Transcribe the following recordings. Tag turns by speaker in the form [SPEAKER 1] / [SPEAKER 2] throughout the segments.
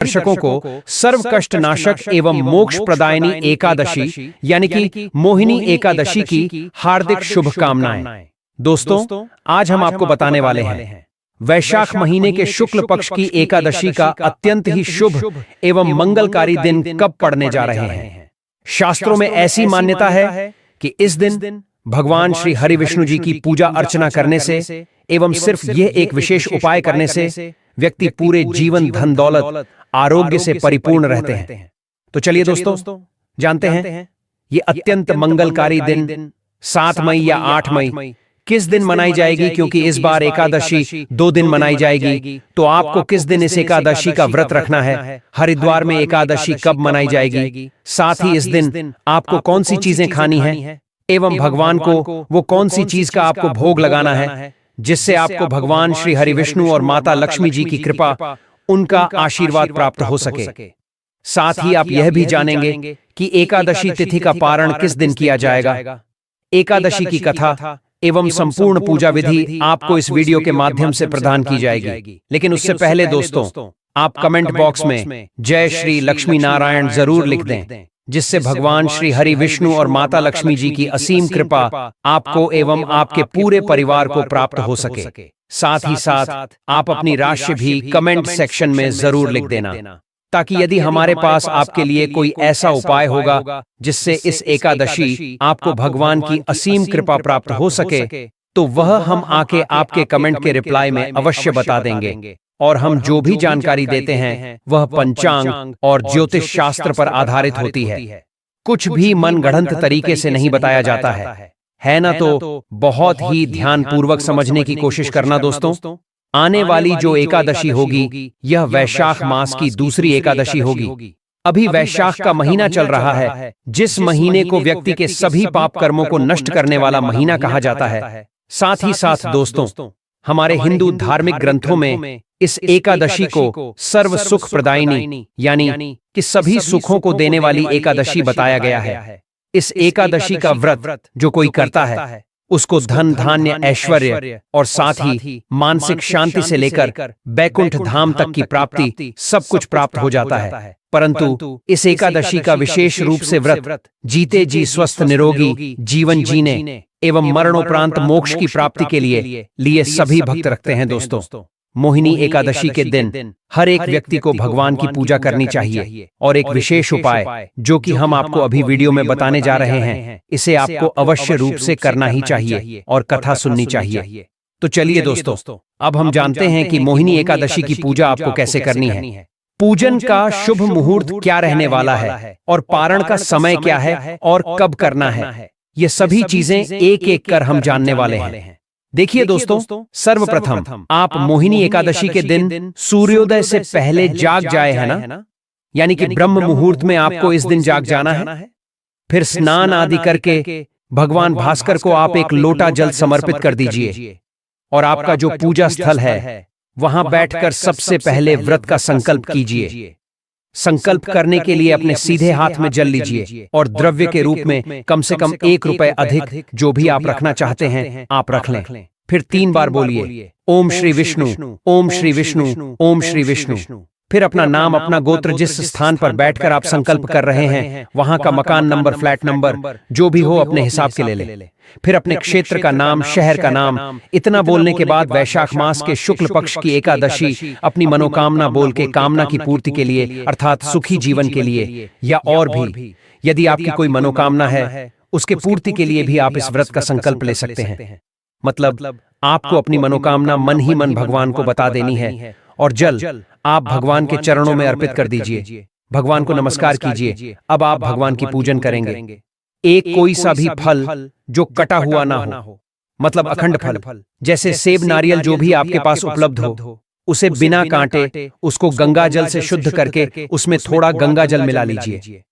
[SPEAKER 1] दर्शकों को सर्व कष्ट नाशक एवं मोक्ष प्रदायिनी एकादशी यानी कि मोहिनी एकादशी की हार्दिक शुभकामनाएं। दोस्तों, आज हम आपको बताने वाले हैं वैशाख महीने के शुक्ल पक्ष की एकादशी का अत्यंत ही शुभ एवं मंगलकारी दिन कब पड़ने जा रहे हैं। शास्त्रों में ऐसी मान्यता है कि इस दिन भगवान श्री हरि विष्णु जी की पूजा अर्चना करने से एवं सिर्फ यह एक विशेष उपाय करने से व्यक्ति पूरे जीवन धन दौलत आरोग्य से परिपूर्ण रहते हैं। तो चलिए दोस्तों, जानते हैं ये अत्यंत मंगलकारी दिन 7 मई या 8 मई किस दिन मनाई जाएगी, क्योंकि इस बार एकादशी 2 दिन मनाई जाएगी। तो आपको किस दिन इस एकादशी का व्रत रखना है, हरिद्वार में एकादशी कब मनाई जाएगी, साथ ही इस दिन आपको कौन सी चीजें खानी है एवं भगवान को वो कौन सी चीज का आपको भोग लगाना है जिससे आपको भगवान श्री हरि विष्णु और माता लक्ष्मी जी की कृपा, उनका आशीर्वाद प्राप्त हो सके। साथ ही आप यह भी जानेंगे कि एकादशी तिथि का पारण किस दिन किया जाएगा। एकादशी की कथा एवं संपूर्ण पूजा विधि आपको इस वीडियो के माध्यम से प्रदान की जाएगी। लेकिन उससे पहले दोस्तों, आप कमेंट बॉक्स में जय श्री लक्ष्मी नारायण जरूर लिख दें, जिससे भगवान श्री हरि विष्णु और माता लक्ष्मी जी की असीम कृपा आपको एवं आपके पूरे परिवार को प्राप्त हो सके। साथ ही साथ आप अपनी राशि भी कमेंट सेक्शन में जरूर लिख देना, ताकि यदि हमारे पास आपके लिए कोई ऐसा उपाय होगा जिससे इस एकादशी आपको भगवान की असीम कृपा प्राप्त हो सके, तो वह हम आके आपके कमेंट के रिप्लाई में अवश्य बता देंगे। और हम जो भी जानकारी देते हैं वह पंचांग और ज्योतिष शास्त्र पर आधारित होती है, कुछ भी मनगढ़ंत तरीके से नहीं बताया जाता है ना। तो बहुत ही ध्यान पूर्वक समझने की कोशिश करना दोस्तों। आने वाली जो एकादशी होगी यह वैशाख मास की दूसरी एकादशी होगी। अभी वैशाख का महीना चल रहा है, जिस महीने को व्यक्ति के सभी पाप कर्मों को नष्ट करने वाला महीना कहा जाता है। साथ ही साथ दोस्तों, हमारे हिंदू धार्मिक ग्रंथों में इस एकादशी को सर्व सुख प्रदायिनी यानी कि सभी सुखों को देने वाली एकादशी बताया गया है। इस एकादशी का व्रत जो कोई करता है उसको धन धान्य ऐश्वर्य और साथ ही मानसिक शांति से लेकर बैकुंठ धाम तक की प्राप्ति सब कुछ प्राप्त हो जाता है। परंतु इस एकादशी का विशेष रूप से व्रत जीते जी स्वस्थ निरोगी जीवन जीने एवं मरणोपरांत मोक्ष की प्राप्ति के लिए सभी भक्त रखते हैं दोस्तों। मोहिनी एकादशी के दिन हर एक व्यक्ति को भगवान की पूजा करनी चाहिए, और एक विशेष उपाय जो कि हम आपको अभी वीडियो में बताने जा रहे हैं, इसे आपको अवश्य रूप से करना ही चाहिए और कथा सुननी चाहिए। तो चलिए दोस्तों, अब हम जानते हैं कि मोहिनी एकादशी की पूजा आपको कैसे करनी है, पूजन का शुभ मुहूर्त क्या रहने वाला है और पारण का समय क्या है और कब करना है। ये सभी चीजें एक एक कर हम जानने वाले हैं। देखिए दोस्तों, सर्वप्रथम आप मोहिनी एकादशी के दिन सूर्योदय से पहले जाग जाए है ना, यानी कि ब्रह्म मुहूर्त में आपको इस दिन जाग जाना है। फिर स्नान आदि करके भगवान भास्कर को आप एक लोटा जल समर्पित कर दीजिए, और आपका जो पूजा स्थल है वहां बैठकर सबसे पहले व्रत का संकल्प कीजिए। संकल्प करने के लिए अपने सीधे हाथ में जल लीजिए और द्रव्य के रूप में कम से कम 1 रुपए अधिक जो भी आप रखना चाहते हैं आप रख लें। फिर 3 बार बोलिए ओम श्री विष्णु, ओम श्री विष्णु, ओम श्री विष्णु। फिर अपना नाम, अपना गोत्र, जिस स्थान पर बैठकर आप संकल्प कर रहे हैं वहां का मकान नंबर, फ्लैट नंबर जो भी हो अपने हिसाब के ले ले। फिर अपने क्षेत्र का नाम, शहर का नाम। इतना बोलने के बाद वैशाख मास के शुक्ल पक्ष की एकादशी अपनी मनोकामना बोल के कामना की पूर्ति के लिए, अर्थात सुखी जीवन के लिए या और भी यदि आपकी कोई मनोकामना है उसके पूर्ति के लिए भी आप इस व्रत का संकल्प ले सकते हैं। मतलब आपको अपनी मनोकामना मन ही मन भगवान को बता देनी है, और जल आप भगवान के चरणों में अर्पित कर दीजिए। भगवान को नमस्कार कीजिए। अब आप भगवान की पूजन करेंगे। एक कोई सा भी फल जो कटा हुआ ना हो, मतलब अखंड फल, जैसे सेब, नारियल जो भी आपके पास उपलब्ध हो, उसे बिना कांटे उसको गंगा जल से शुद्ध करके उसमें थोड़ा गंगा जल मिला लीजिए।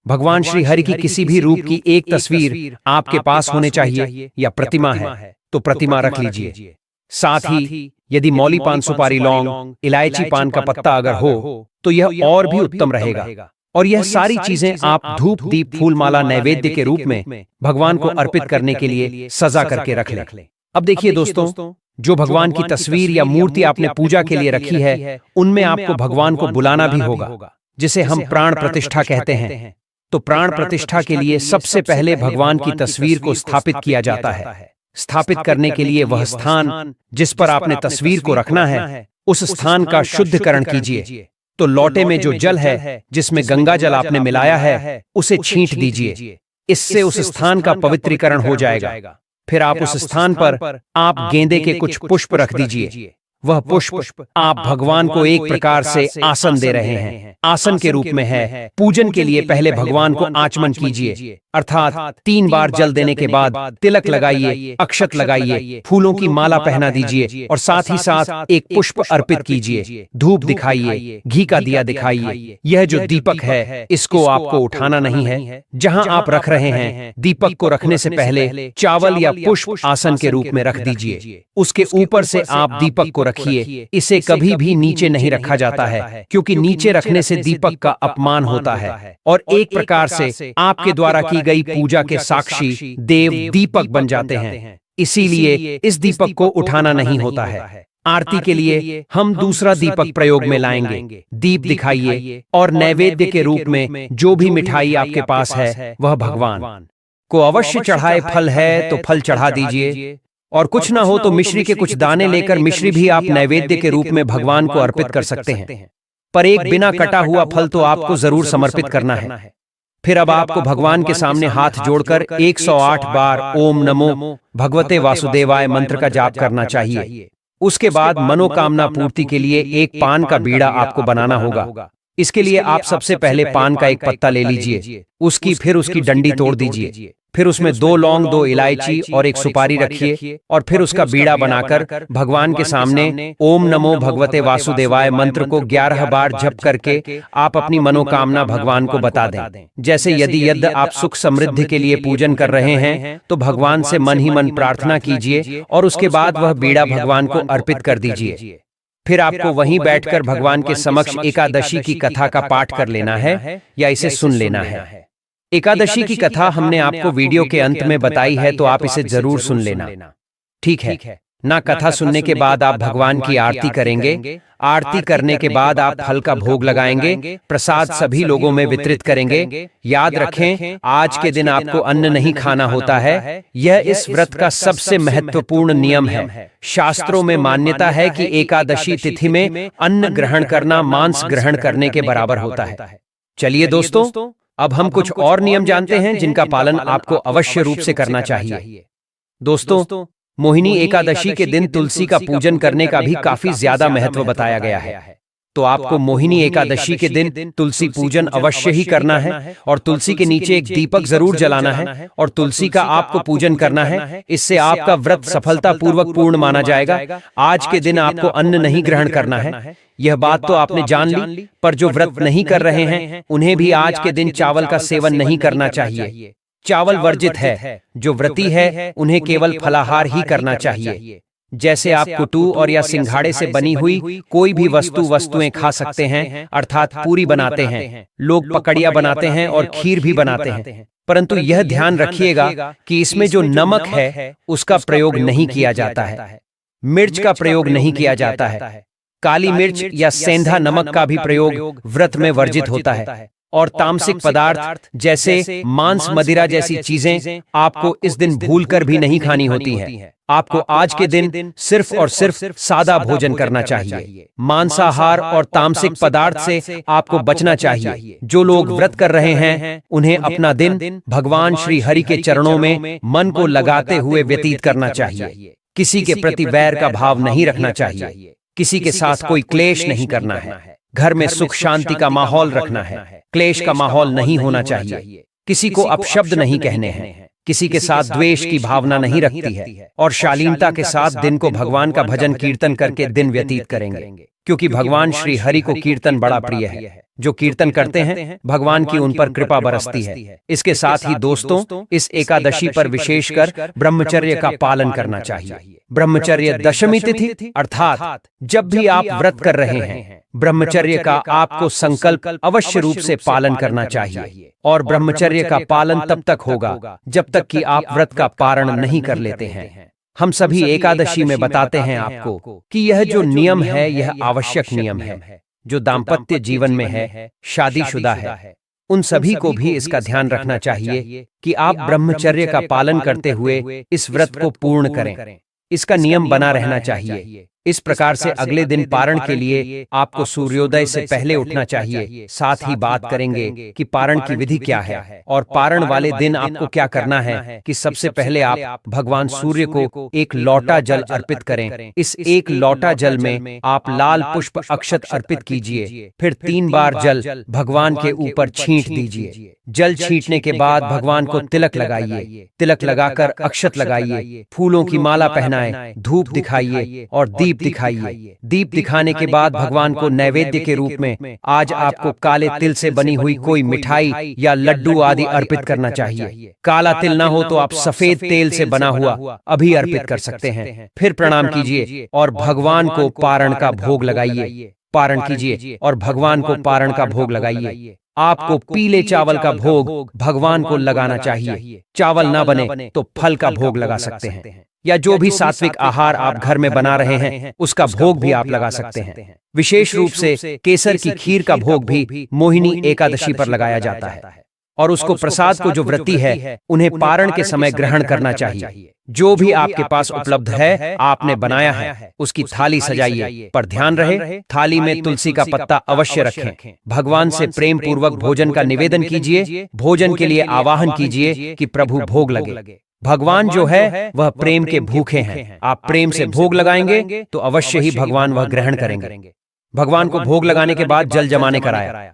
[SPEAKER 1] भगवान श्री हरि की किसी भी रूप की एक तस्वीर आपके पास होने चाहिए, या प्रतिमा है तो प्रतिमा रख लीजिए। साथ ही यदि मौली पान, सुपारी, लौंग, इलायची पान का पत्ता अगर हो तो यह और भी उत्तम रहेगा। और यह सारी चीजें आप धूप, दीप, फूल माला नैवेद्य के रूप में भगवान को अर्पित करने के लिए सजा करके रख लें। अब देखिए दोस्तों, जो भगवान की तस्वीर या मूर्ति आपने पूजा के लिए रखी है, उनमें आपको भगवान को बुलाना भी होगा, जिसे हम प्राण प्रतिष्ठा कहते हैं। तो प्राण प्रतिष्ठा के लिए सबसे पहले भगवान की तस्वीर को स्थापित किया जाता है। स्थापित करने के लिए वह स्थान जिस पर आपने तस्वीर को रखना है, उस स्थान का शुद्धिकरण कीजिए। तो लोटे में जो जल है, जिसमें गंगा जल आपने मिलाया है, उसे छींट दीजिए। इससे उस स्थान का पवित्रीकरण हो जाएगा। फिर आप उस स्थान पर आप गेंदे के कुछ पुष्प रख दीजिए। वह पुष्प आप भगवान को एक प्रकार से आसन दे रहे हैं, आसन के रूप में है। पूजन के लिए पहले भगवान को आचमन कीजिए, अर्थात 3 बार जल देने के बाद तिलक लगाइए, अक्षत लगाइए, फूलों की माला पहना दीजिए और साथ ही साथ एक पुष्प अर्पित कीजिए। धूप दिखाइए, घी का दिया दिखाइए। यह जो दीपक है, इसको आपको उठाना नहीं है। जहां आप रख रहे हैं, दीपक को रखने से पहले चावल या पुष्प आसन के रूप में रख दीजिए। उसके ऊपर से आप दीपक को रखिए। इसे कभी भी नीचे नहीं रखा जाता है, क्योंकि नीचे रखने से दीपक का अपमान होता है और एक प्रकार से आपके द्वारा की गई पूजा के साक्षी देव दीपक बन जाते हैं। इसीलिए इस दीपक को उठाना नहीं होता है। आरती के लिए हम दूसरा दीपक प्रयोग में लाएंगे। दीप दिखाइए और नैवेद्य के रूप में जो भी मिठाई आपके पास है, वह भगवान को अवश्य चढ़ाए। फल है तो फल चढ़ा दीजिए, और कुछ ना हो तो मिश्री के कुछ दाने लेकर मिश्री भी आप नैवेद्य के रूप में भगवान को अर्पित कर सकते हैं। पर एक बिना कटा हुआ फल तो आपको जरूर समर्पित करना है। फिर अब आपको भगवान के सामने हाथ जोड़कर 108 बार ओम नमो भगवते वासुदेवाय मंत्र का जाप करना चाहिए। उसके बाद मनोकामना पूर्ति के लिए एक पान का बीड़ा आपको बनाना होगा। इसके लिए आप सबसे पहले पान का एक पत्ता ले लीजिए, फिर उसकी डंडी तोड़ दीजिए। फिर उसमें 2 लौंग, 2 इलायची और एक सुपारी रखिए और फिर उसका बीड़ा बनाकर भगवान के सामने ओम नमो भगवते वासुदेवाय मंत्र को 11 बार जप करके आप अपनी मनोकामना भगवान को बता दें। जैसे यदि आप सुख समृद्धि के लिए पूजन कर रहे हैं, तो भगवान से मन ही मन प्रार्थना कीजिए और उसके बाद वह बीड़ा भगवान को अर्पित कर दीजिए। फिर आपको वहीं बैठकर भगवान के समक्ष एकादशी की कथा का पाठ कर लेना है या इसे सुन लेना है। एकादशी की कथा हमने आपको वीडियो के अंत में बताई है, तो आप इसे जरूर सुन लेना। ठीक है ना? कथा सुनने के बाद आप भगवान की आरती करेंगे। आरती करने के बाद आप फल का भोग लगाएंगे, प्रसाद सभी लोगों में वितरित करेंगे। याद रखें, आज के दिन आपको अन्न नहीं खाना होता है। यह इस व्रत का सबसे महत्वपूर्ण नियम है। शास्त्रों में मान्यता है कि एकादशी तिथि में अन्न ग्रहण करना मांस ग्रहण करने के बराबर होता है। चलिए दोस्तों, अब हम कुछ और नियम जानते हैं जिनका पालन आपको अवश्य रूप से करना चाहिए। दोस्तों, मोहिनी एकादशी के दिन तुलसी का पूजन करने का भी काफी ज्यादा महत्व बताया गया है। तो आपको मोहिनी एकादशी के दिन तुलसी पूजन अवश्य ही करना है और तुलसी के नीचे एक दीपक जरूर जलाना है और तुलसी का आपको पूजन करना है। इससे आपका व्रत सफलतापूर्वक पूर्ण माना जाएगा। आज के दिन आपको अन्न नहीं ग्रहण करना है। यह बात तो आपने जान ली, पर जो व्रत नहीं कर रहे हैं, उन्हें भी आज के दिन चावल का सेवन नहीं करना चाहिए। चावल वर्जित है। जो व्रती है, उन्हें केवल फलाहार ही करना चाहिए। जैसे आप कुटू और या सिंघाड़े से बनी हुई कोई भी वस्तुएं खा सकते हैं, अर्थात पूरी बनाते हैं। लोग पकड़िया बनाते हैं और खीर भी बनाते हैं, परंतु यह ध्यान रखिएगा कि इसमें जो नमक है, उसका प्रयोग नहीं किया जाता है। मिर्च का प्रयोग नहीं किया जाता है। काली मिर्च या सेंधा नमक का भी प्रयोग व्रत में वर्जित होता है। और तामसिक पदार्थ जैसे मांस, मदिरा जैसी चीजें आपको इस दिन भूलकर भी नहीं खानी होती हैं। आपको आज के दिन सिर्फ और सिर्फ सादा भोजन करना चाहिए। मांसाहार और तामसिक पदार्थ से आपको बचना चाहिए। जो लोग व्रत कर रहे हैं, उन्हें अपना दिन भगवान श्री हरि के चरणों में मन को लगाते हुए व्यतीत करना चाहिए। किसी के प्रति वैर का भाव नहीं रखना चाहिए। किसी के साथ कोई क्लेश नहीं करना है। घर में सुख शांति का माहौल रखना है। क्लेश का माहौल नहीं होना चाहिए। किसी को अपशब्द नहीं कहने हैं। किसी के साथ द्वेष की भावना नहीं रखती है और शालीनता के साथ दिन को भगवान का भजन कीर्तन करके दिन व्यतीत करेंगे, क्योंकि भगवान श्री हरि को कीर्तन बड़ा प्रिय है। जो कीर्तन करते हैं, भगवान की उन पर कृपा बरसती है। इसके साथ ही दोस्तों, इस एकादशी पर विशेषकर ब्रह्मचर्य का पालन करना चाहिए। ब्रह्मचर्य दशमी तिथि अर्थात जब भी आप व्रत कर रहे हैं, ब्रह्मचर्य का आपको संकल्प अवश्य रूप से पालन करना चाहिए। और ब्रह्मचर्य का पालन तब तक होगा जब तक कि आप व्रत का पारण नहीं कर लेते हैं। हम सभी एकादशी में बताते हैं आपको कि यह जो नियम है यह आवश्यक नियम है। जो दाम्पत्य जीवन में है, शादीशुदा है, उन सभी को भी इसका ध्यान रखना चाहिए कि आप ब्रह्मचर्य का पालन करते हुए इस व्रत को पूर्ण करें। इसका नियम बना रहना चाहिए। इस प्रकार से अगले दिन पारण के लिए आपको सूर्योदय से पहले उठना चाहिए। साथ ही बात करेंगे कि पारण की विधि क्या है और पारण वाले दिन आपको क्या करना है कि सबसे पहले आप भगवान सूर्य को एक लोटा जल अर्पित करें। इस एक लोटा जल में आप लाल पुष्प अक्षत अर्पित कीजिए। फिर 3 बार जल भगवान के ऊपर छींट दीजिए। जल छींटने के बाद भगवान को तिलक लगाइए। तिलक लगाकर अक्षत लगाइए, फूलों की माला पहनाएं, धूप दिखाइए और दीप दिखाइए। दीप दिखाने के बाद भगवान को नैवेद्य के रूप में आज आपको काले तिल से बनी हुई कोई मिठाई या लड्डू आदि अर्पित करना चाहिए। काला तिल ना हो तो आप सफेद तेल से बना हुआ अभी अर्पित कर सकते हैं। फिर प्रणाम कीजिए और भगवान को पारण का भोग लगाइए। पारण कीजिए और भगवान को पारण का भोग लगाइए। आपको पीले चावल का भोग भगवान को लगाना चाहिए। चावल ना बने तो फल का भोग लगा सकते हैं, या जो भी सात्विक आहार आप घर में बना रहे हैं उसका भोग भी आप लगा सकते हैं। विशेष रूप से केसर की खीर का भोग भी मोहिनी एकादशी पर लगाया जाता है और उसको प्रसाद को जो व्रती है उन्हें पारण के समय ग्रहण करना चाहिए। जो भी आपके पास उपलब्ध है आपने बनाया है उसकी थाली सजाइए, पर ध्यान रहे थाली में तुलसी का पत्ता अवश्य रखें। भगवान से प्रेम पूर्वक भोजन का निवेदन कीजिए। भोजन के लिए आवाहन कीजिए कि प्रभु भोग लगे। भगवान जो है वह प्रेम के भूखे हैं। आप प्रेम से भोग लगाएंगे तो अवश्य ही भगवान वह ग्रहण करेंगे। भगवान को भोग लगाने के बाद जल जमाने कराया।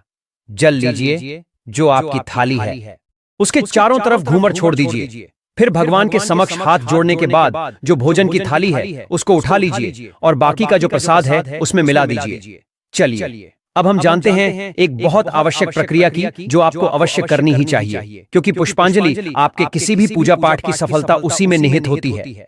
[SPEAKER 1] जल लीजिए जो आपकी थाली है, उसके चारों तरफ घूमर छोड़ दीजिए। फिर भगवान के समक्ष हाथ जोड़ने के बाद जो भोजन की थाली है उसको उठा लीजिए और बाकी का जो प्रसाद है उसमें मिला दीजिए। चलिए अब हम जानते हैं एक बहुत आवश्यक प्रक्रिया की जो आपको अवश्य करनी ही चाहिए, क्योंकि पुष्पांजलि आपके किसी भी पूजा पाठ की सफलता उसी में निहित होती है।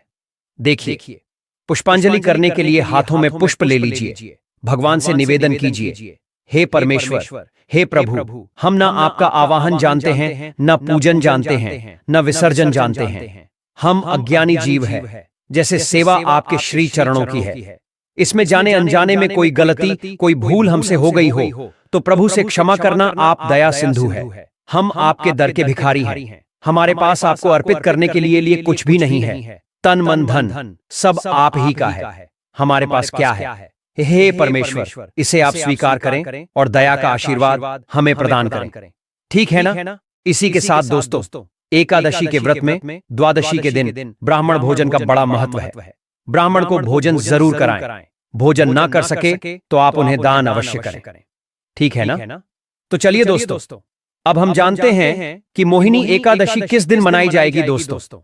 [SPEAKER 1] देखिए, पुष्पांजलि करने के लिए हाथों में पुष्प ले लीजिए। भगवान से निवेदन कीजिए, हे परमेश्वर, हे प्रभु, हम न आपका आवाहन जानते हैं, न पूजन जानते हैं, न विसर्जन जानते हैं। हम अज्ञानी जीव हैं। जैसे सेवा आपके श्री चरणों की है, इसमें जाने अनजाने में कोई गलती, कोई भूल हमसे हो गई हो तो प्रभु से क्षमा करना। आप दया सिंधु है। हम आपके दर के भिखारी हैं। हमारे पास आपको अर्पित करने के लिए कुछ भी नहीं है। तन मन धन सब आप ही का है। हमारे पास क्या है? हे परमेश्वर, इसे आप स्वीकार करें और दया का आशीर्वाद हमें प्रदान करें। ठीक है ना? इसी के साथ दोस्तों, एकादशी के व्रत में द्वादशी के दिन ब्राह्मण भोजन का बड़ा महत्व है। ब्राह्मण को भोजन जरूर कराएं। भोजन ना कर सके तो आप उन्हें दान अवश्य करें। ठीक है ना? तो चलिए दोस्तों, अब हम जानते हैं कि मोहिनी एकादशी किस दिन मनाई जाएगी। दोस्तों,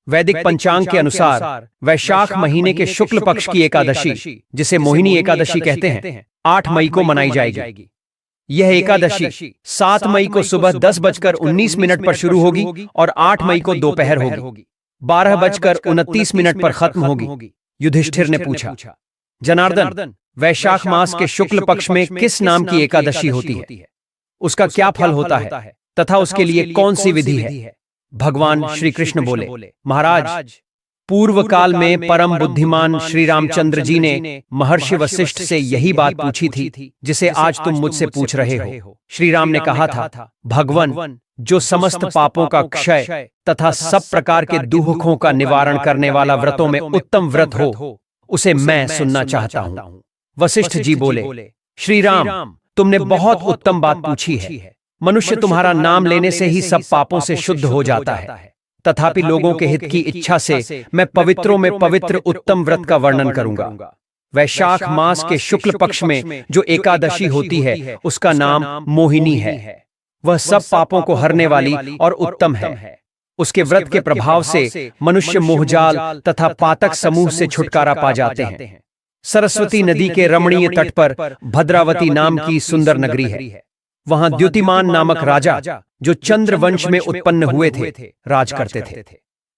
[SPEAKER 1] वैदिक पंचांग के अनुसार वैशाख महीने के शुक्ल पक्ष की एकादशी, जिसे मोहिनी एकादशी कहते हैं, 8 मई को मनाई जाएगी। यह एकादशी 7 मई को सुबह 10:19 पर शुरू होगी और 8 मई को दोपहर होगी 12:29 पर खत्म होगी। युधिष्ठिर ने पूछा, जनार्दन, वैशाख मास के शुक्ल पक्ष में किस नाम की एकादशी होती है? उसका क्या फल होता है तथा उसके लिए कौन सी विधि है? भगवान श्री कृष्ण बोले, महाराज, पूर्व काल में परम बुद्धिमान श्री रामचंद्र जी ने महर्षि वशिष्ठ से यही बात पूछी थी जिसे आज तुम मुझसे पूछ रहे हो। श्री राम ने कहा था, भगवन, जो समस्त पापों का क्षय तथा सब प्रकार के दुखों का निवारण करने वाला व्रतों में उत्तम व्रत हो, उसे मैं सुनना चाहता हूँ। वशिष्ठ जी बोले, श्री राम, तुमने बहुत उत्तम बात पूछी है। मनुष्य तुम्हारा नाम लेने से ही सब पापों से शुद्ध हो जाता है। तथापि लोगों के हित की इच्छा से मैं पवित्रों में पवित्र उत्तम व्रत का वर्णन करूंगा। वैशाख मास के शुक्ल पक्ष में जो एकादशी होती है उसका नाम मोहिनी है। वह सब पापों को हरने वाली और उत्तम है। उसके व्रत के प्रभाव से मनुष्य मोहजाल तथा पातक समूह से छुटकारा पा जाते हैं। सरस्वती नदी के रमणीय तट पर भद्रावती नाम की सुंदर नगरी है। वहां द्युतिमान नामक राजा, जो चंद्र वंश में उत्पन्न हुए थे, राज करते थे।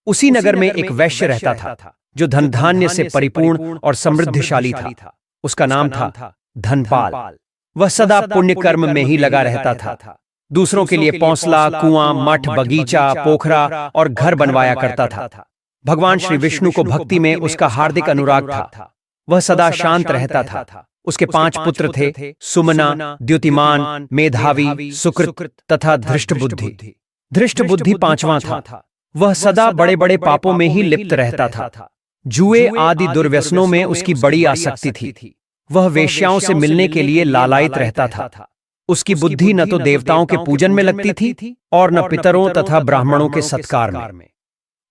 [SPEAKER 1] उसी नगर में एक वैश्य रहता था जो धन धान्य से परिपूर्ण और समृद्धिशाली था। उसका नाम था धनपाल। वह सदा पुण्य कर्म में ही लगा रहता था। दूसरों के लिए पौंसला, कुआं, मठ, बगीचा, पोखरा और घर बनवाया करता था। भगवान श्री विष्णु को भक्ति में उसका हार्दिक अनुराग था। वह सदा शांत रहता था। उसके 5 पुत्र थे, सुमना, द्युतिमान, मेधावी, सुकृत तथा धृष्टबुद्धि। धृष्टबुद्धि 5वां था। वह सदा बड़े बड़े पापों में ही लिप्त रहता था। जुए आदि दुर्व्यसनों में उसकी बड़ी आसक्ति थी। वह वेश्याओं से मिलने के लिए लालायित रहता था। उसकी बुद्धि न तो देवताओं के पूजन में लगती थी और न पितरों तथा ब्राह्मणों के सत्कार में।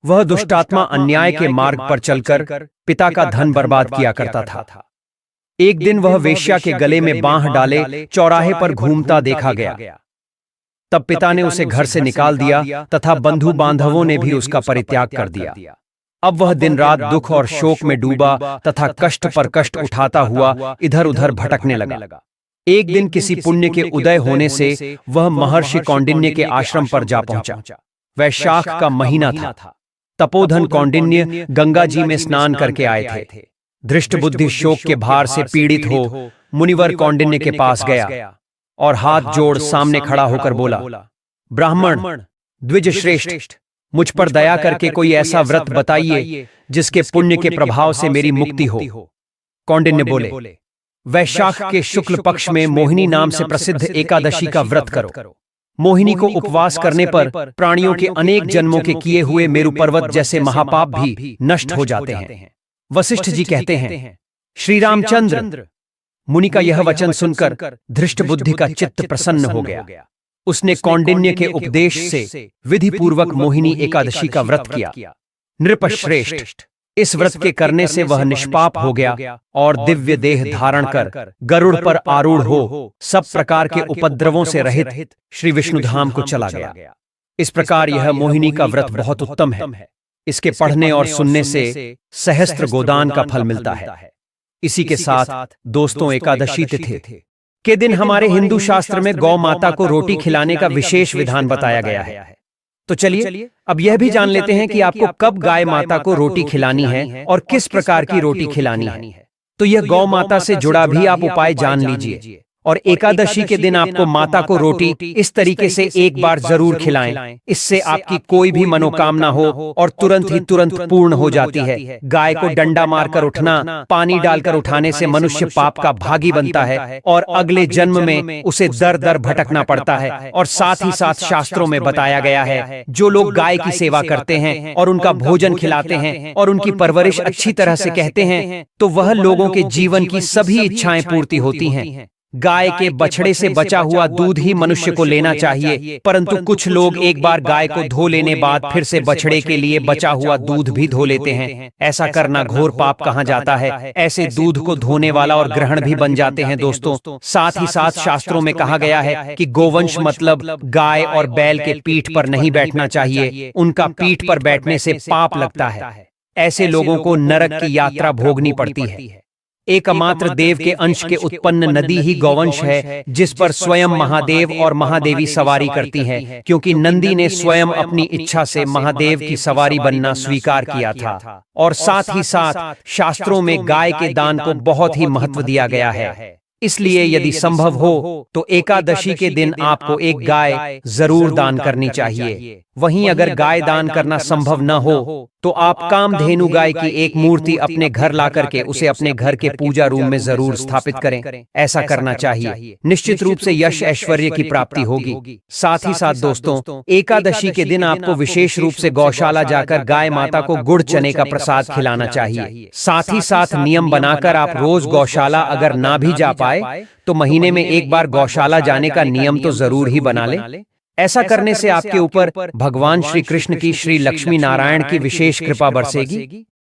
[SPEAKER 1] वह दुष्टात्मा अन्याय के मार्ग पर चलकर पिता का धन बर्बाद किया करता था। एक दिन वह वेश्या के गले में बांह डाले चौराहे पर घूमता देखा गया। तब पिता ने उसे घर से निकाल दिया तथा बंधु बांधवों ने भी उसका परित्याग कर दिया। अब वह दिन रात दुख और शोक में डूबा तथा कष्ट पर कष्ट उठाता हुआ इधर उधर भटकने लगा। एक दिन किसी पुण्य के उदय होने से वह महर्षि कौंडिन्य के आश्रम पर जा पहुंचा। वैशाख का महीना था। तपोधन कौंडिन्य गंगा जी में स्नान करके आए थे। धृष्टबुद्धि शोक के भार से पीड़ित हो मुनिवर कौंडिन्य के पास गया और हाथ जोड़ सामने खड़ा होकर बोला, ब्राह्मण द्विज श्रेष्ठ, मुझ पर दया करके कोई ऐसा व्रत बताइए जिसके पुण्य के प्रभाव से मेरी मुक्ति हो। कौंडिन्य बोले, वैशाख के शुक्ल पक्ष में मोहिनी नाम से प्रसिद्ध एकादशी का व्रत करो। मोहिनी को उपवास करने पर प्राणियों के अनेक जन्मों के किए हुए मेरु पर्वत जैसे महापाप भी नष्ट हो जाते हैं। वशिष्ठ जी कहते हैं, श्री रामचंद्र। मुनि का यह वचन सुनकर धृष्टबुद्धि का चित्त प्रसन्न हो गया। उसने कौंडिन्य के उपदेश से विधि पूर्वक मोहिनी एकादशी का व्रत किया। नृपश्रेष्ठ, इस व्रत के करने से वह निष्पाप हो गया और दिव्य देह धारण कर गरुड़ पर आरूढ़ हो सब प्रकार के उपद्रवों से रहित श्री विष्णुधाम को चला गया। इस प्रकार यह मोहिनी का व्रत बहुत उत्तम है। इसके पढ़ने और सुनने से सहस्त्र गोदान का फल मिलता है। इसी के साथ दोस्तों, एकादशी तिथि के दिन हमारे हिंदू शास्त्र में गौ माता को रोटी खिलाने का विशेष विधान बताया गया है। तो चलिए अब यह भी जान लेते हैं कि आपको कब गाय माता को रोटी खिलानी है और किस प्रकार की रोटी खिलानी है। तो यह गौ माता से जुड़ा भी आप उपाय जान लीजिए। और एकादशी के दिन आपको माता को रोटी इस तरीके से एक बार जरूर खिलाएं। इससे आपकी कोई भी मनोकामना हो और तुरंत पूर्ण हो जाती है। गाय को डंडा मारकर उठना, पानी डालकर उठाने से मनुष्य पाप का भागी बनता है और अगले जन्म में उसे दर दर भटकना पड़ता है। और साथ ही साथ शास्त्रों में बताया गया है, जो लोग गाय की सेवा करते हैं और उनका भोजन खिलाते हैं और उनकी परवरिश अच्छी तरह से कहते हैं, तो वह लोगों के जीवन की सभी इच्छाएं पूर्ति होती हैं। गाय के बछड़े से बचा हुआ दूध ही मनुष्य को लेना चाहिए, परंतु कुछ लोग एक बार गाय को धो लेने बाद फिर से बछड़े के लिए बचा हुआ दूध भी धो लेते हैं। ऐसा करना घोर पाप कहा जाता है। ऐसे दूध को धोने वाला और ग्रहण भी बन जाते हैं। दोस्तों, साथ ही साथ शास्त्रों में कहा गया है कि गोवंश मतलब गाय और बैल के पीठ पर नहीं बैठना चाहिए। उनका पीठ पर बैठने से पाप लगता है। ऐसे लोगों को नरक की यात्रा भोगनी पड़ती है। एकमात्र देव के अंश के उत्पन्न नदी ही गौवंश है, जिस पर स्वयं महादेव और महादेवी सवारी करती हैं, क्योंकि नंदी ने स्वयं अपनी इच्छा से महादेव की सवारी बनना स्वीकार किया था। और साथ ही साथ शास्त्रों में गाय के दान को बहुत ही महत्व दिया गया है। इसलिए यदि संभव हो तो एकादशी के दिन आपको एक गाय जरूर दान करनी चाहिए। वहीं अगर गाय दान करना संभव न हो तो आप कामधेनु गाय की एक मूर्ति अपने घर ला करके उसे अपने घर के पूजा रूम में जरूर स्थापित करें। ऐसा करना चाहिए। निश्चित रूप से यश ऐश्वर्य की प्राप्ति होगी। साथ ही साथ दोस्तों, एकादशी के दिन आपको विशेष रूप से गौशाला जाकर गाय माता को गुड़ चने का प्रसाद खिलाना चाहिए। साथ ही साथ नियम बनाकर आप रोज गौशाला अगर ना भी जा पाए तो महीने में एक बार गौशाला जाने का नियम तो जरूर ही बना लें। ऐसा करने से आपके ऊपर भगवान श्री कृष्ण की श्री लक्ष्मी नारायण की विशेष कृपा बरसेगी।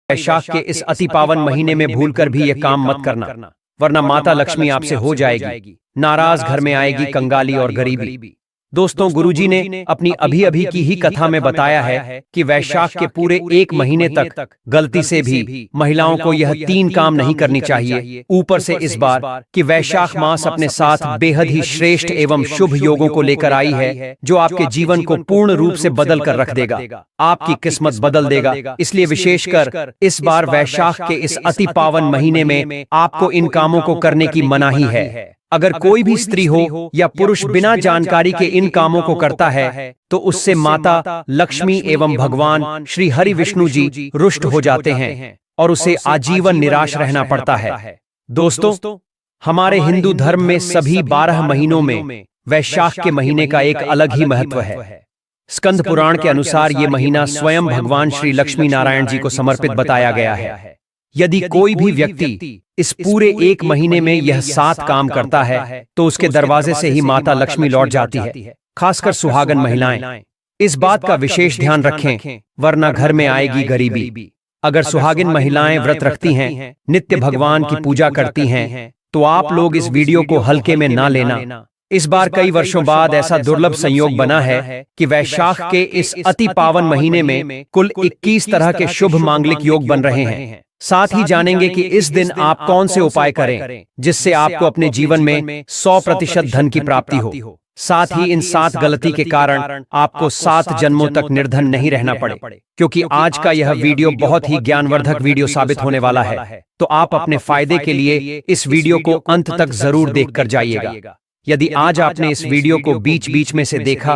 [SPEAKER 1] वैशाख के इस अति पावन महीने में भूलकर भी यह काम मत करना, वरना माता लक्ष्मी आपसे हो जाएगी नाराज। घर में आएगी कंगाली और गरीबी। दोस्तों, गुरुजी ने अपनी अभी अभी की ही कथा में बताया है कि वैशाख के पूरे एक महीने तक गलती से भी महिलाओं को यह 3 काम नहीं करनी चाहिए। ऊपर से इस बार कि वैशाख मास अपने साथ बेहद ही श्रेष्ठ एवं शुभ योगों को लेकर आई है, जो आपके जीवन को पूर्ण रूप से बदल कर रख देगा, आपकी किस्मत बदल देगा। इसलिए विशेषकर इस बार वैशाख के इस अति पावन महीने में आपको इन कामों को करने की मनाही है। अगर कोई भी स्त्री हो या पुरुष बिना जानकारी के इन कामों को करता है तो उससे माता लक्ष्मी एवं भगवान श्री हरि विष्णु जी रुष्ट हो जाते हैं और उसे आजीवन निराश रहना पड़ता है। दोस्तों, हमारे हिंदू धर्म में सभी 12 महीनों में वैशाख के महीने का एक अलग ही महत्व है। स्कंद पुराण के अनुसार ये महीना स्वयं भगवान श्री लक्ष्मी नारायण जी को समर्पित बताया गया है। यदि कोई भी व्यक्ति इस पूरे एक महीने में यह 7 काम करता है तो उसके दरवाजे से ही माता लक्ष्मी लौट जाती है। खासकर सुहागन महिलाएं इस बात का विशेष ध्यान रखें, वरना घर में आएगी गरीबी। अगर सुहागिन महिलाएं व्रत रखती हैं, नित्य भगवान की पूजा करती हैं, तो आप लोग इस वीडियो को हल्के में ना लेना। इस बार कई वर्षों बाद ऐसा दुर्लभ संयोग बना है कि वैशाख के इस अति पावन महीने में कुल 21 तरह के शुभ मांगलिक योग बन रहे हैं। साथ ही जानेंगे कि इस दिन आप कौन से उपाय करें जिससे आपको अपने जीवन में 100% धन की प्राप्ति हो। साथ ही इन 7 गलती के कारण आपको 7 जन्मों तक निर्धन नहीं रहना पड़े, क्योंकि आज का यह वीडियो बहुत ही ज्ञानवर्धक वीडियो साबित होने वाला है। तो आप अपने फायदे के लिए इस वीडियो को अंत तक जरूर देखकर जाइएगा। यदि आज आपने इस वीडियो को बीच बीच में से देखा,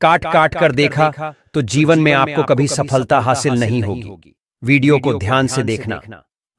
[SPEAKER 1] काट काट कर देखा, तो जीवन में आपको कभी सफलता हासिल नहीं होगी। वीडियो को ध्यान से देखना।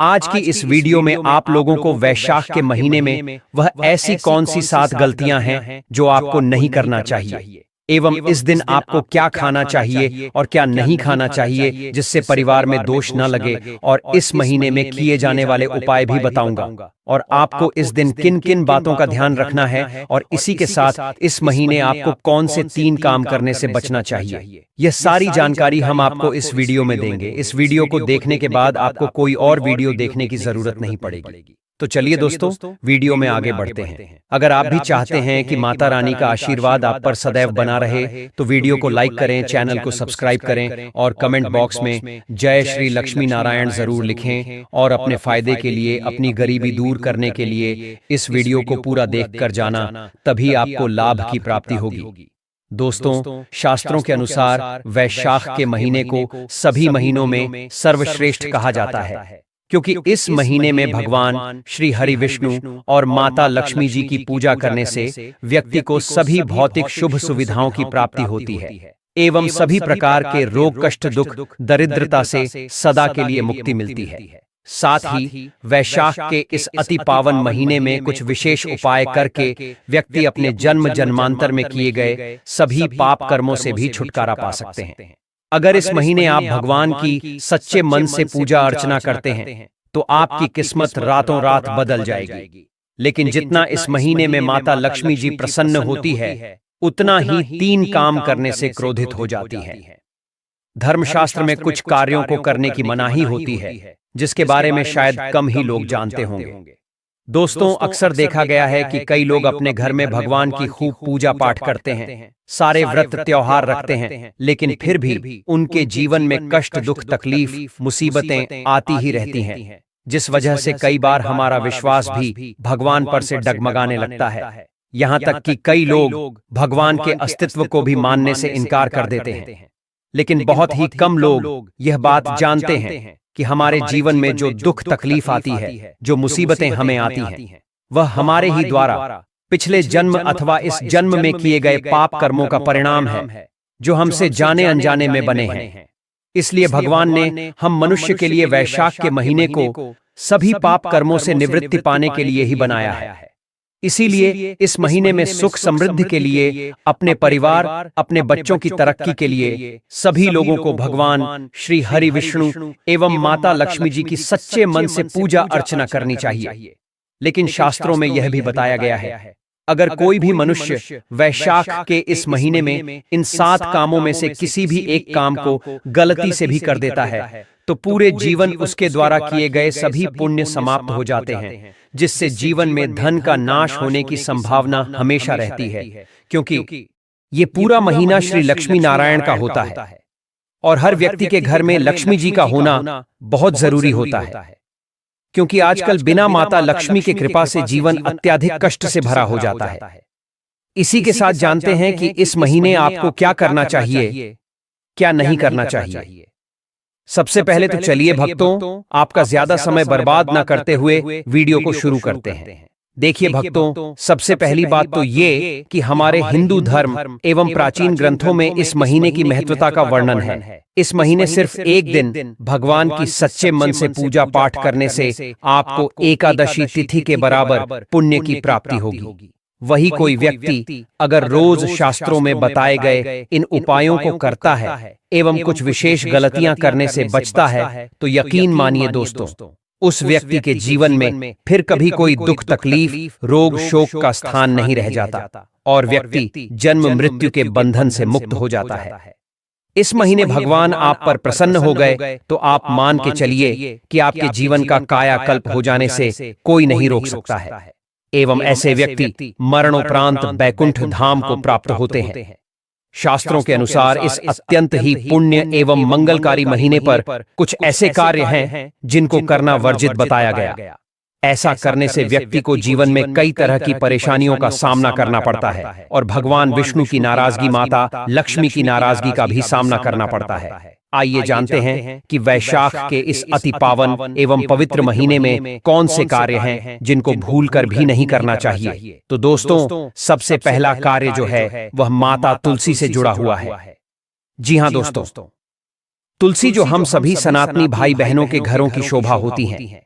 [SPEAKER 1] आज की इस वीडियो में आप लोगों को वैशाख के महीने में वह ऐसी कौन सी 7 गलतियां हैं जो आपको नहीं करना चाहिए, एवं इस दिन आपको क्या खाना चाहिए और क्या नहीं खाना चाहिए जिससे परिवार में दोष न लगे, और इस महीने में किए जाने वाले उपाय भी बताऊंगा, और आपको इस दिन किन किन बातों का ध्यान रखना है, और इसी के साथ इस महीने आपको कौन से 3 काम करने से बचना चाहिए। यह सारी जानकारी हम आपको इस वीडियो में देंगे। इस वीडियो को देखने के बाद आपको कोई और वीडियो देखने की जरूरत नहीं पड़ेगी। तो चलिए दोस्तों, वीडियो में आगे बढ़ते हैं। अगर आप भी चाहते हैं कि माता रानी का आशीर्वाद आप पर सदैव बना रहे, तो वीडियो को लाइक करें, चैनल को सब्सक्राइब करें और कमेंट बॉक्स में जय श्री लक्ष्मी नारायण जरूर लिखें। और अपने फायदे के लिए, अपनी गरीबी दूर करने के लिए इस वीडियो को पूरा देखकर जाना, तभी आपको लाभ की प्राप्ति होगी। दोस्तों, शास्त्रों के अनुसार वैशाख के महीने को सभी महीनों में सर्वश्रेष्ठ कहा जाता है, क्योंकि इस महीने में भगवान श्री हरि विष्णु और माता लक्ष्मी जी की पूजा करने से व्यक्ति को सभी भौतिक शुभ सुविधाओं की प्राप्ति होती है, एवं सभी प्रकार के रोग, कष्ट, दुख, दरिद्रता से सदा के लिए मुक्ति मिलती है। साथ ही वैशाख के इस अति पावन महीने में कुछ विशेष उपाय करके व्यक्ति अपने जन्म जन्मांतर में किए गए सभी पाप कर्मों से भी छुटकारा पा सकते हैं। अगर इस महीने आप भगवान की सच्चे मन से पूजा अर्चना करते हैं तो आपकी किस्मत रातों रात बदल जाएगी। लेकिन जितना इस महीने में माता लक्ष्मी जी प्रसन्न होती है, उतना ही 3 काम करने से क्रोधित हो जाती है। धर्मशास्त्र में कुछ कार्यों को करने की मनाही होती है, जिसके बारे में शायद कम ही लोग जानते होंगे। दोस्तों, अक्सर देखा गया है कि कई लोग अपने घर में भगवान की खूब पूजा पाठ करते हैं, सारे व्रत त्योहार रखते हैं, लेकिन फिर भी उनके जीवन में कष्ट, दुख, तकलीफ, मुसीबतें आती ही रहती हैं, जिस वजह से कई बार हमारा विश्वास भी भगवान पर से डगमगाने लगता है। यहाँ तक कि कई लोग भगवान के अस्तित्व को भी मानने से इनकार कर देते हैं। लेकिन बहुत ही कम लोग यह बात जानते हैं कि हमारे जीवन में जो दुख तकलीफ आती है, जो मुसीबतें हमें आती हैं, वह हमारे ही द्वारा पिछले जन्म अथवा इस जन्म में किए गए पाप कर्मों का परिणाम है, जो हमसे जाने अनजाने में बने हैं। इसलिए भगवान ने हम मनुष्य के लिए वैशाख के महीने को सभी पाप कर्मों से निवृत्ति पाने के लिए ही बनाया है। इसीलिए इस महीने में सुख समृद्धि के लिए, अपने परिवार, अपने बच्चों की तरक्की के लिए सभी लोगों को भगवान श्री हरि विष्णु एवं माता लक्ष्मी जी की सच्चे मन से पूजा अर्चना करनी चाहिए। लेकिन शास्त्रों में यह भी बताया गया है, अगर कोई भी मनुष्य वैशाख के इस महीने में इन 7 कामों में से किसी भी एक काम को गलती से भी कर देता है, तो पूरे जीवन उसके द्वारा किए गए सभी पुण्य समाप्त हो जाते हैं, जिससे जीवन में धन का नाश होने की संभावना हमेशा रहती है, क्योंकि ये पूरा महीना श्री लक्ष्मी नारायण का होता है और हर व्यक्ति के घर में लक्ष्मी जी का होना बहुत जरूरी होता है, क्योंकि आजकल बिना माता लक्ष्मी की कृपा से जीवन अत्यधिक कष्ट से भरा हो जाता है। इसी के साथ जानते हैं कि इस महीने आपको क्या करना चाहिए, क्या नहीं करना चाहिए। सबसे पहले तो चलिए भक्तों, आपका ज्यादा समय बर्बाद न करते हुए वीडियो को शुरू करते हैं। देखिए भक्तों, सबसे पहली बात तो ये कि हमारे हिंदू धर्म एवं प्राचीन ग्रंथों में इस महीने की महत्वता का वर्णन है। इस महीने सिर्फ एक दिन भगवान की सच्चे मन से पूजा पाठ करने से आपको एकादशी तिथि के बराबर पुण्य की प्राप्ति होगी। वही कोई व्यक्ति अगर रोज शास्त्रों में बताए गए इन उपायों को करता है एवं कुछ विशेष गलतियां करने से बचता है, तो यकीन मानिए दोस्तों, उस व्यक्ति के जीवन में फिर कभी कोई दुख तकलीफ रोग शोक का स्थान नहीं रह जाता और व्यक्ति जन्म मृत्यु के बंधन से मुक्त हो जाता है। इस महीने भगवान आप पर प्रसन्न हो गए तो आप मान के चलिए कि आपके जीवन का कायाकल्प हो जाने से कोई नहीं रोक सकता है एवं ऐसे व्यक्ति मरणोपरांत बैकुंठ धाम को प्राप्त होते हैं। शास्त्रों के अनुसार इस अत्यंत ही पुण्य एवं मंगलकारी महीने पर कुछ ऐसे कार्य हैं जिनको करना वर्जित बताया गया। ऐसा करने से व्यक्ति को जीवन में कई तरह की परेशानियों का सामना करना पड़ता है और भगवान विष्णु की नाराजगी, माता लक्ष्मी की नाराजगी का भी सामना करना पड़ता है। आइए जानते हैं कि वैशाख के इस अति पावन एवं पवित्र महीने में कौन से कार्य हैं जिनको भूलकर भी नहीं करना चाहिए। तो दोस्तों, सबसे पहला कार्य जो है वह माता तुलसी से जुड़ा हुआ है। जी हाँ दोस्तों, तुलसी जो हम सभी सनातनी भाई बहनों के घरों की शोभा होती हैं,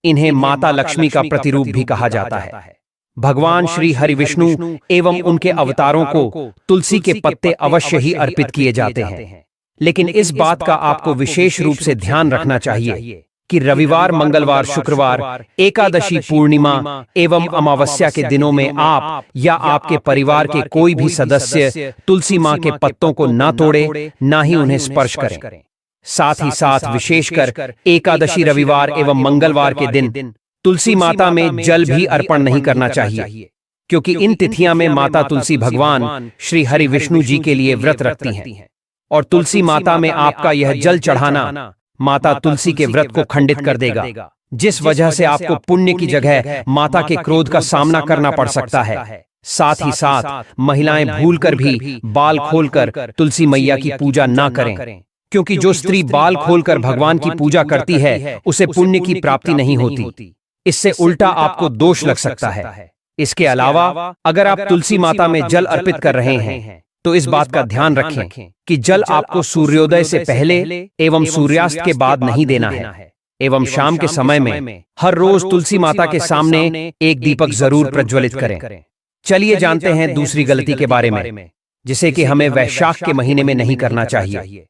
[SPEAKER 1] इन्हें माता लक्ष्मी का प्रतिरूप भी कहा जाता है। भगवान श्री हरि विष्णु एवं उनके अवतारों को तुलसी के पत्ते अवश्य ही अर्पित किए जाते हैं, लेकिन इस बात का आपको विशेष रूप से ध्यान रखना चाहिए कि रविवार, मंगलवार, शुक्रवार, एकादशी, पूर्णिमा एवं अमावस्या के दिनों में आप या आपके परिवार के कोई भी सदस्य तुलसी मां के पत्तों को ना तोड़े, ना ही उन्हें स्पर्श करें। साथ ही साथ विशेषकर एकादशी, रविवार एवं मंगलवार के दिन तुलसी माता में जल भी अर्पण नहीं करना चाहिए, क्योंकि इन तिथियां में माता तुलसी भगवान श्री हरि विष्णु जी के लिए व्रत रखती हैं और तुलसी माता में आपका यह जल चढ़ाना माता तुलसी के व्रत को खंडित कर देगा, जिस वजह से आपको पुण्य की जगह माता के क्रोध का सामना करना पड़ सकता है। साथ ही साथ महिलाएं भूलकर भी बाल खोलकर तुलसी मैया की पूजा ना करें, क्योंकि जो स्त्री बाल खोलकर भगवान की पूजा करती है उसे पुण्य की प्राप्ति नहीं होती। इससे उल्टा आपको दोष लग सकता है। इसके अलावा अगर आप तुलसी माता में जल अर्पित कर रहे हैं तो इस बात का ध्यान रखें कि जल आपको सूर्योदय से पहले एवं सूर्यास्त के बाद नहीं देना है एवं शाम के समय में हर रोज तुलसी माता के सामने एक दीपक जरूर प्रज्वलित करें। चलिए जानते हैं दूसरी गलती के बारे में, जिसे कि हमें वैशाख के महीने में नहीं करना चाहिए।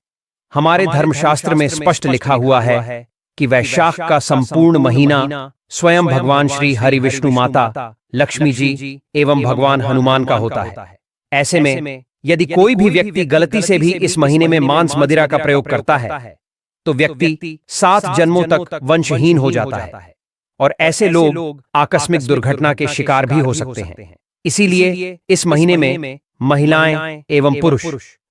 [SPEAKER 1] हमारे धर्मशास्त्र में स्पष्ट लिखा हुआ है कि वैशाख का संपूर्ण महीना स्वयं भगवान श्री हरि विष्णु, माता लक्ष्मी जी एवं भगवान हनुमान का होता है। ऐसे में यदि कोई भी व्यक्ति गलती से भी इस महीने में मांस मदिरा का प्रयोग करता है तो व्यक्ति 7 जन्मों तक वंशहीन हो जाता है और ऐसे लोग आकस्मिक दुर्घटना के शिकार भी हो सकते हैं। इसीलिए इस महीने में महिलाएं एवं पुरुष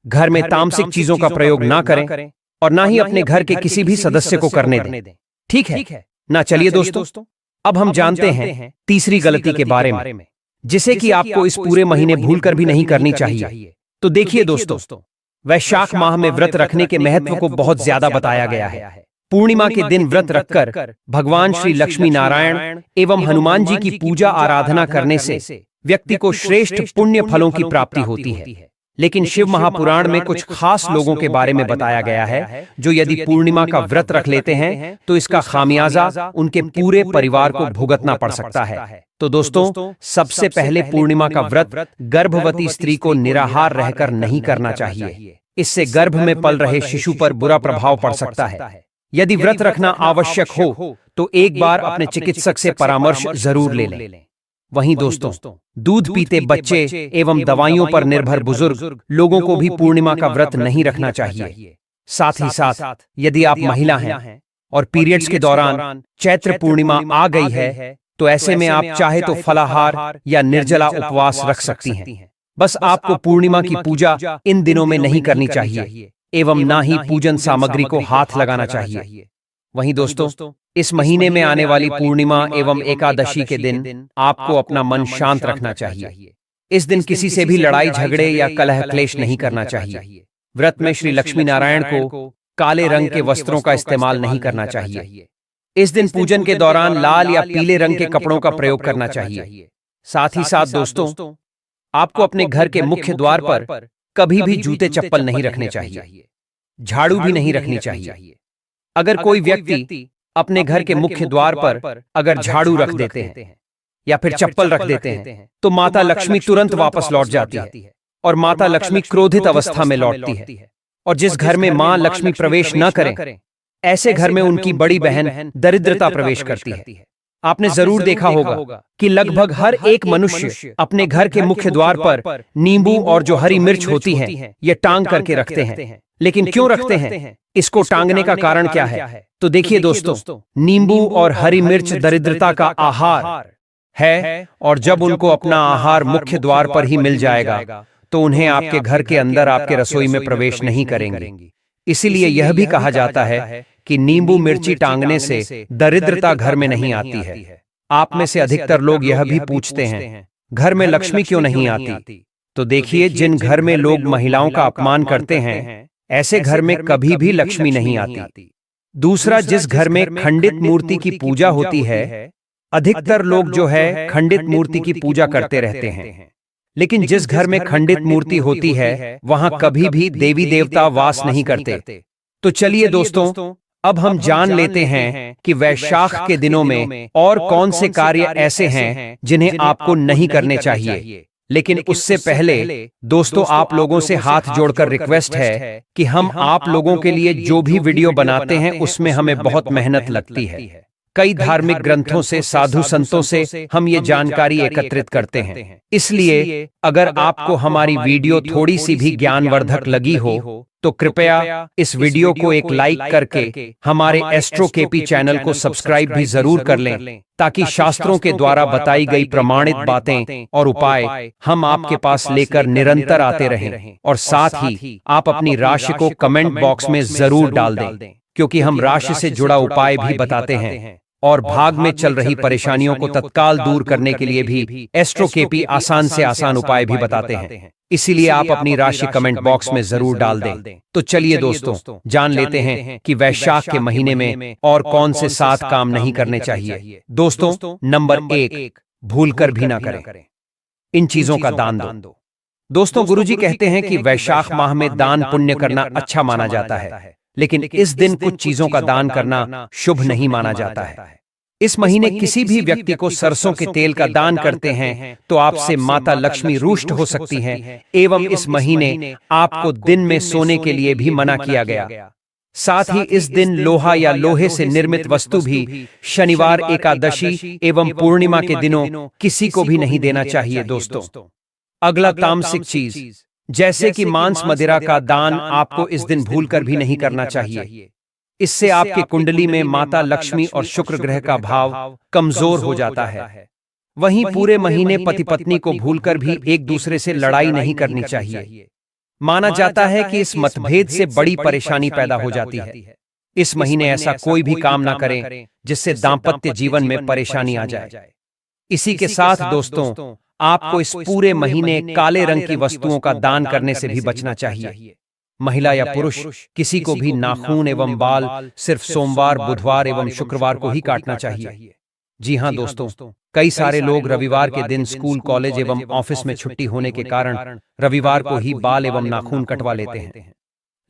[SPEAKER 1] घर में तामसिक चीजों का प्रयोग ना करें और ना ही अपने घर के किसी भी सदस्य को करने दें। ठीक है ना? चलिए दोस्तों, अब हम जानते हैं तीसरी गलती के बारे में, जिसे कि आपको इस पूरे महीने भूलकर भी नहीं करनी चाहिए। तो देखिए दोस्तों, वैशाख माह में व्रत रखने के महत्व को बहुत ज्यादा बताया गया है। पूर्णिमा के दिन व्रत रखकर भगवान श्री लक्ष्मी नारायण एवं हनुमान जी की पूजा आराधना करने से व्यक्ति को श्रेष्ठ पुण्य फलों की प्राप्ति होती है। लेकिन शिव महापुराण में कुछ खास लोगों के बारे में बताया गया है जो यदि पूर्णिमा का व्रत रख लेते हैं तो इसका खामियाजा उनके पूरे परिवार को भुगतना पड़ सकता है। तो दोस्तों, सबसे पहले पूर्णिमा का व्रत गर्भवती स्त्री को निराहार रहकर नहीं करना चाहिए। इससे गर्भ में पल रहे शिशु पर बुरा प्रभाव पड़ सकता है। यदि व्रत रखना आवश्यक हो तो एक बार अपने चिकित्सक से परामर्श जरूर ले लें। वहीं दोस्तों, दूध पीते बच्चे एवं दवाइयों पर निर्भर बुजुर्ग लोगों को भी पूर्णिमा का व्रत नहीं रखना चाहिए। साथ ही साथ यदि आप महिला हैं और पीरियड्स के दौरान चैत्र पूर्णिमा आ गई है तो ऐसे में आप चाहे तो फलाहार या निर्जला उपवास रख सकती हैं। बस आपको पूर्णिमा की पूजा इन दिनों में नहीं करनी चाहिए एवं ना ही पूजन सामग्री को हाथ लगाना चाहिए। वहीं दोस्तों, इस महीने में आने वाली पूर्णिमा एवं एकादशी के दिन आपको अपना मन शांत रखना चाहिए। इस दिन किसी से भी लड़ाई झगड़े या कलह क्लेश नहीं करना चाहिए। व्रत में श्री लक्ष्मी नारायण को काले रंग के वस्त्रों का इस्तेमाल नहीं करना चाहिए। इस दिन पूजन के दौरान लाल या पीले रंग के कपड़ों का प्रयोग करना चाहिए। साथ ही साथ दोस्तों, आपको अपने घर के मुख्य द्वार पर कभी भी जूते चप्पल नहीं रखने चाहिए, झाड़ू भी नहीं रखनी चाहिए। अगर कोई व्यक्ति अपने घर के मुख्य द्वार पर अगर झाड़ू रख देते हैं या फिर चप्पल रख देते हैं तो माता लक्ष्मी तुरंत वापस लौट जाती है और माता लक्ष्मी क्रोधित अवस्था में लौटती है। और जिस घर में मां लक्ष्मी प्रवेश न करें, ऐसे घर में उनकी बड़ी बहन दरिद्रता प्रवेश करती है। आपने जरूर देखा होगा कि लगभग हर एक मनुष्य अपने घर के मुख्य द्वार पर नींबू और जो हरी मिर्च होती हैं, ये टांग करके रखते हैं। लेकिन क्यों रखते हैं? इसको टांगने का कारण क्या है? तो देखिए दोस्तों, नींबू और हरी मिर्च दरिद्रता का आहार है, और जब उनको अपना आहार मुख्य द्वार पर ही मिल जाएगा तो उन्हें आपके घर के अंदर आपके रसोई में प्रवेश नहीं करेंगे। इसीलिए यह भी कहा जाता है कि नींबू मिर्ची टांगने से दरिद्रता घर में नहीं आती है। आप में से अधिकतर लोग यह भी पूछते हैं, घर में लक्ष्मी क्यों नहीं आती? तो देखिए, जिन घर में लोग महिलाओं का अपमान करते हैं, ऐसे घर में कभी भी लक्ष्मी नहीं आती। दूसरा, जिस घर में खंडित मूर्ति की पूजा होती है, अधिकतर लोग जो है खंडित मूर्ति की पूजा करते रहते हैं। लेकिन जिस घर में खंडित मूर्ति होती है, वहां कभी भी देवी देवता वास नहीं करते। तो चलिए दोस्तों, अब हम जान लेते हैं कि वैशाख के दिनों में और कौन से कार्य ऐसे हैं जिन्हें आपको नहीं करने चाहिए। लेकिन उससे पहले दोस्तों, आप लोगों से हाथ जोड़कर रिक्वेस्ट है कि हम आप लोगों के लिए जो भी वीडियो बनाते हैं उसमें हमें बहुत मेहनत लगती है। कई धार्मिक ग्रंथों से, साधु संतों से हम ये जानकारी एकत्रित करते हैं। इसलिए अगर आपको हमारी वीडियो थोड़ी सी भी ज्ञानवर्धक लगी हो तो कृपया इस वीडियो को एक लाइक करके हमारे एस्ट्रो केपी चैनल को सब्सक्राइब भी जरूर कर लें, ताकि शास्त्रों के द्वारा बताई गई प्रमाणित बातें और उपाय हम आपके पास लेकर निरंतर आते रहें। और साथ ही आप अपनी राशि को कमेंट बॉक्स में जरूर डाल दें, क्योंकि हम राशि से जुड़ा उपाय भी बताते हैं और भाग में चल रही परेशानियों को तत्काल दूर करने के लिए भी एस्ट्रो केपी आसान से आसान उपाय भी बताते हैं। इसीलिए आप अपनी राशि कमेंट बॉक्स में जरूर डाल दें। तो चलिए दोस्तों, जान लेते हैं कि वैशाख के महीने में और कौन से 7 काम नहीं करने चाहिए। दोस्तों, नंबर 1, भूलकर भी ना करें। इन चीजों का दान दो। दोस्तों, गुरुजी कहते हैं कि वैशाख माह में दान पुण्य करना अच्छा माना जाता है, लेकिन इस दिन कुछ चीजों का दान करना शुभ नहीं माना जाता है। इस महीने किसी भी व्यक्ति को सरसों के तेल का दान करते हैं तो आपसे माता लक्ष्मी रुष्ट हो सकती हैं, एवं इस महीने आपको दिन में सोने के लिए भी मना किया गया। साथ ही इस दिन लोहा या लोहे से निर्मित वस्तु भी शनिवार, एकादशी एवं पूर्णिमा के दिनों किसी को भी नहीं देना चाहिए। दोस्तों, अगला तामसिक चीज जैसे कि मांस मदिरा का दान आपको इस दिन भूलकर भी नहीं करना चाहिए। इससे आपके कुंडली में माता लक्ष्मी और शुक्र ग्रह का भाव कमजोर हो जाता है। वहीं पूरे महीने पति पत्नी को भूलकर भी एक दूसरे से लड़ाई नहीं करनी चाहिए। माना जाता है कि इस मतभेद से बड़ी परेशानी पैदा हो जाती है। इस महीने ऐसा कोई भी काम ना करें जिससे दाम्पत्य जीवन में परेशानी आ जाए। इसी के साथ दोस्तों, आपको इस पूरे महीने काले रंग की वस्तुओं का दान करने से भी बचना चाहिए। महिला या पुरुष किसी को भी नाखून एवं बाल सिर्फ सोमवार, बुधवार एवं शुक्रवार को ही काटना चाहिए। जी हाँ दोस्तों, कई सारे लोग रविवार के दिन स्कूल, कॉलेज एवं ऑफिस में छुट्टी होने के कारण रविवार को ही बाल एवं नाखून कटवा लेते हैं।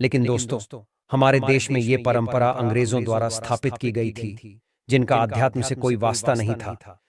[SPEAKER 1] लेकिन दोस्तों, हमारे देश में ये परंपरा अंग्रेजों द्वारा स्थापित की गई थी, जिनका अध्यात्म से कोई वास्ता नहीं था।